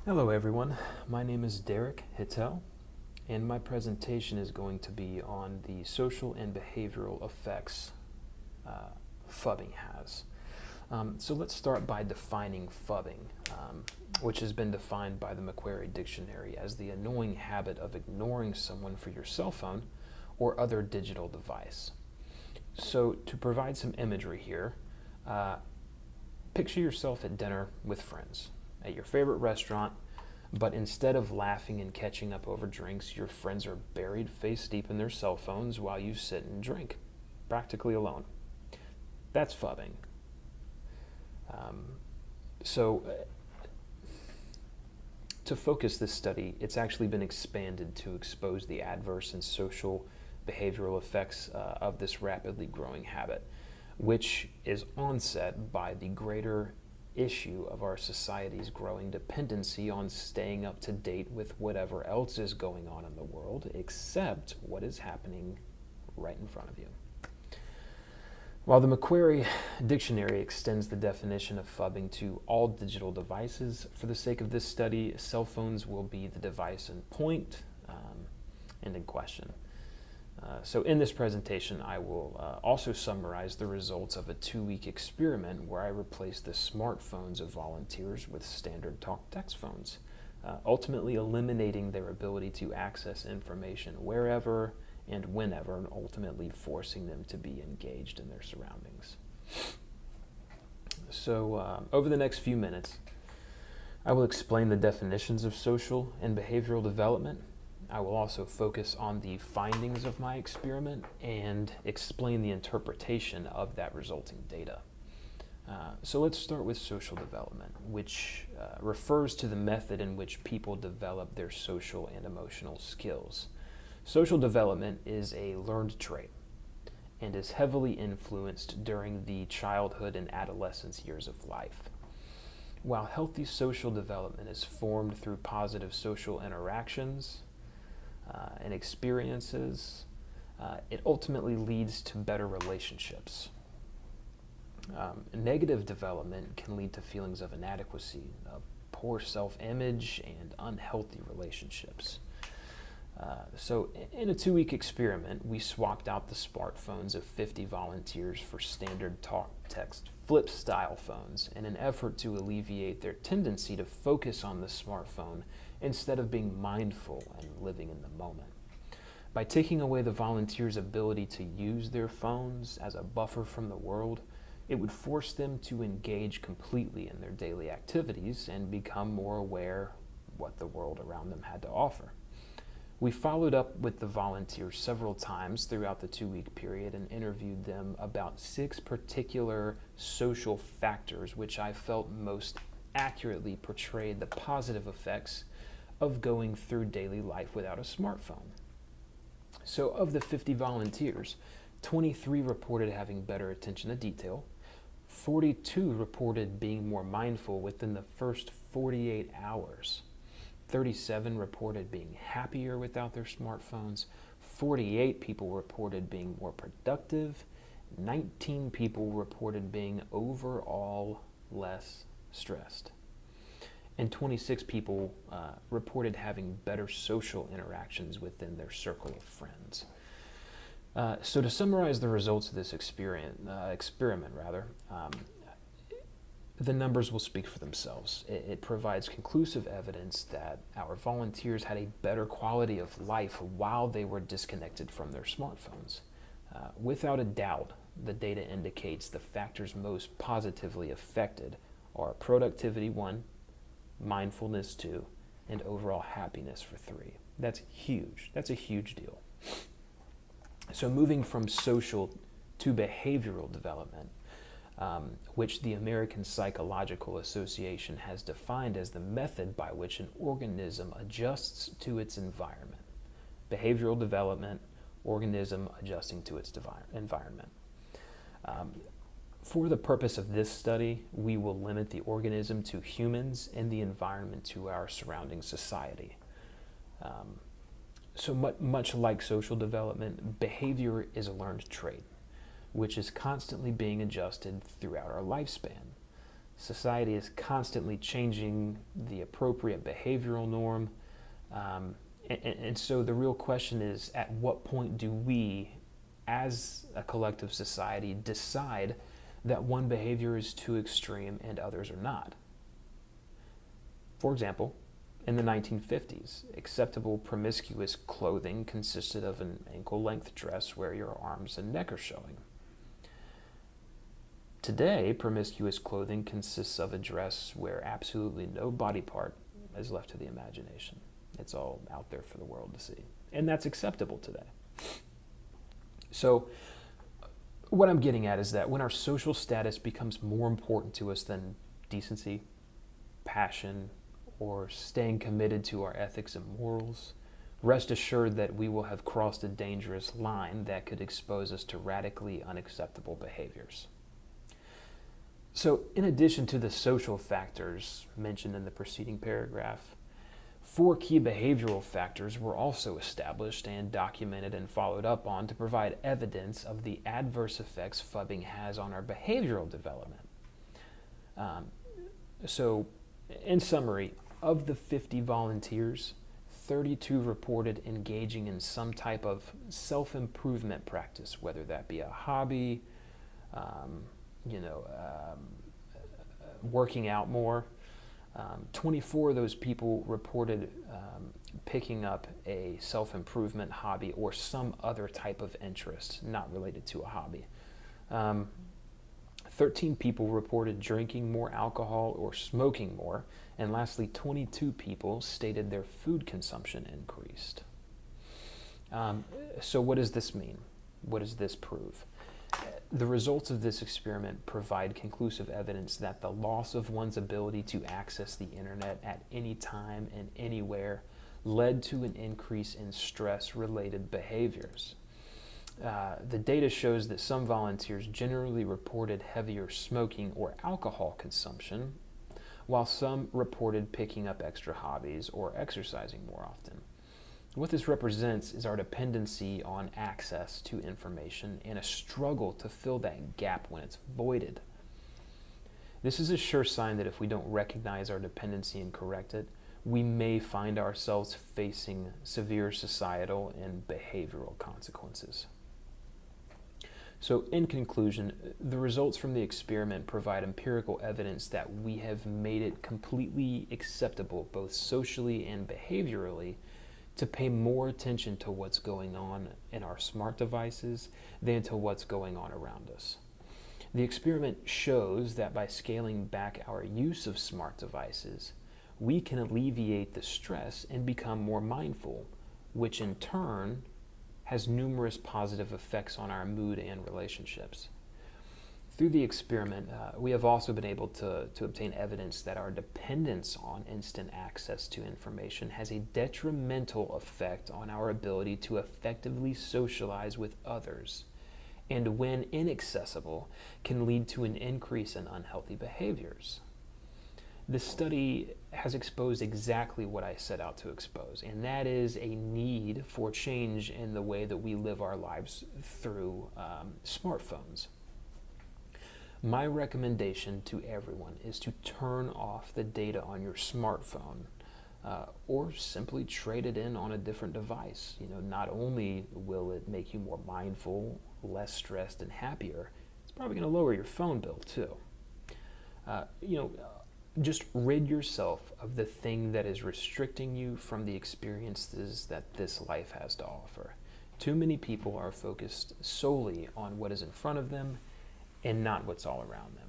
Hello everyone, my name is Derek Hittel, and my presentation is going to be on the social and behavioral effects phubbing has. So let's start by defining phubbing, which has been defined by the Macquarie Dictionary as the annoying habit of ignoring someone for your cell phone or other digital device. So to provide some imagery here, picture yourself at dinner with friends at your favorite restaurant, but instead of laughing and catching up over drinks, your friends are buried face deep in their cell phones while you sit and drink, practically alone. That's phubbing. So, to focus this study, it's actually been expanded to expose the adverse and social behavioral effects of this rapidly growing habit, which is onset by the greater issue of our society's growing dependency on staying up to date with whatever else is going on in the world except what is happening right in front of you. While the Macquarie Dictionary extends the definition of phubbing to all digital devices, for the sake of this study, cell phones will be the device in point and in question. So in this presentation, I will also summarize the results of a 2-week experiment where I replaced the smartphones of volunteers with standard talk text phones, ultimately eliminating their ability to access information wherever and whenever, and ultimately forcing them to be engaged in their surroundings. So over the next few minutes, I will explain the definitions of social and behavioral development. I will also focus on the findings of my experiment and explain the interpretation of that resulting data. So let's start with social development, which refers to the method in which people develop their social and emotional skills. Social development is a learned trait and is heavily influenced during the childhood and adolescence years of life. While healthy social development is formed through positive social interactions, and experiences, it ultimately leads to better relationships. Negative development can lead to feelings of inadequacy, poor self-image, and unhealthy relationships. So in a 2-week experiment, we swapped out the smartphones of 50 volunteers for standard talk text flip style phones in an effort to alleviate their tendency to focus on the smartphone instead of being mindful and living in the moment. By taking away the volunteers' ability to use their phones as a buffer from the world, it would force them to engage completely in their daily activities and become more aware of what the world around them had to offer. We followed up with the volunteers several times throughout the 2-week period and interviewed them about 6 particular social factors which I felt most accurately portrayed the positive effects of going through daily life without a smartphone. So of the 50 volunteers, 23 reported having better attention to detail, 42 reported being more mindful within the first 48 hours, 37 reported being happier without their smartphones, 48 people reported being more productive, 19 people reported being overall less stressed, and 26 people reported having better social interactions within their circle of friends. So to summarize the results of this experiment, the numbers will speak for themselves. It provides conclusive evidence that our volunteers had a better quality of life while they were disconnected from their smartphones. Without a doubt, the data indicates the factors most positively affected are productivity 1, mindfulness 2, and overall happiness for 3. That's huge. That's a huge deal. So moving from social to behavioral development, which the American Psychological Association has defined as the method by which an organism adjusts to its environment. Behavioral development, organism adjusting to its environment. For the purpose of this study, we will limit the organism to humans and the environment to our surrounding society. So much like social development, behavior is a learned trait, which is constantly being adjusted throughout our lifespan. Society is constantly changing the appropriate behavioral norm. And so the real question is, at what point do we, as a collective society, decide that one behavior is too extreme and others are not? For example, in the 1950s, acceptable promiscuous clothing consisted of an ankle-length dress where your arms and neck are showing. Today, promiscuous clothing consists of a dress where absolutely no body part is left to the imagination. It's all out there for the world to see. And that's acceptable today. So, what I'm getting at is that when our social status becomes more important to us than decency, passion, or staying committed to our ethics and morals, rest assured that we will have crossed a dangerous line that could expose us to radically unacceptable behaviors. So, in addition to the social factors mentioned in the preceding paragraph, 4 key behavioral factors were also established and documented and followed up on to provide evidence of the adverse effects phubbing has on our behavioral development. So, in summary, of the 50 volunteers, 32 reported engaging in some type of self-improvement practice, whether that be a hobby, working out more. 24 of those people reported picking up a self-improvement hobby or some other type of interest not related to a hobby. 13 people reported drinking more alcohol or smoking more. And lastly, 22 people stated their food consumption increased. So what does this mean? What does this prove? The results of this experiment provide conclusive evidence that the loss of one's ability to access the internet at any time and anywhere led to an increase in stress-related behaviors. The data shows that some volunteers generally reported heavier smoking or alcohol consumption, while some reported picking up extra hobbies or exercising more often. What this represents is our dependency on access to information and a struggle to fill that gap when it's voided. This is a sure sign that if we don't recognize our dependency and correct it, we may find ourselves facing severe societal and behavioral consequences. So, in conclusion, the results from the experiment provide empirical evidence that we have made it completely acceptable, both socially and behaviorally, to pay more attention to what's going on in our smart devices than to what's going on around us. The experiment shows that by scaling back our use of smart devices, we can alleviate the stress and become more mindful, which in turn has numerous positive effects on our mood and relationships. Through the experiment, we have also been able to obtain evidence that our dependence on instant access to information has a detrimental effect on our ability to effectively socialize with others, and when inaccessible, can lead to an increase in unhealthy behaviors. This study has exposed exactly what I set out to expose, and that is a need for change in the way that we live our lives through smartphones. My recommendation to everyone is to turn off the data on your smartphone or simply trade it in on a different device. Not only will it make you more mindful, less stressed, and happier, it's probably going to lower your phone bill too. Just rid yourself of the thing that is restricting you from the experiences that this life has to offer. Too many people are focused solely on what is in front of them and not what's all around them.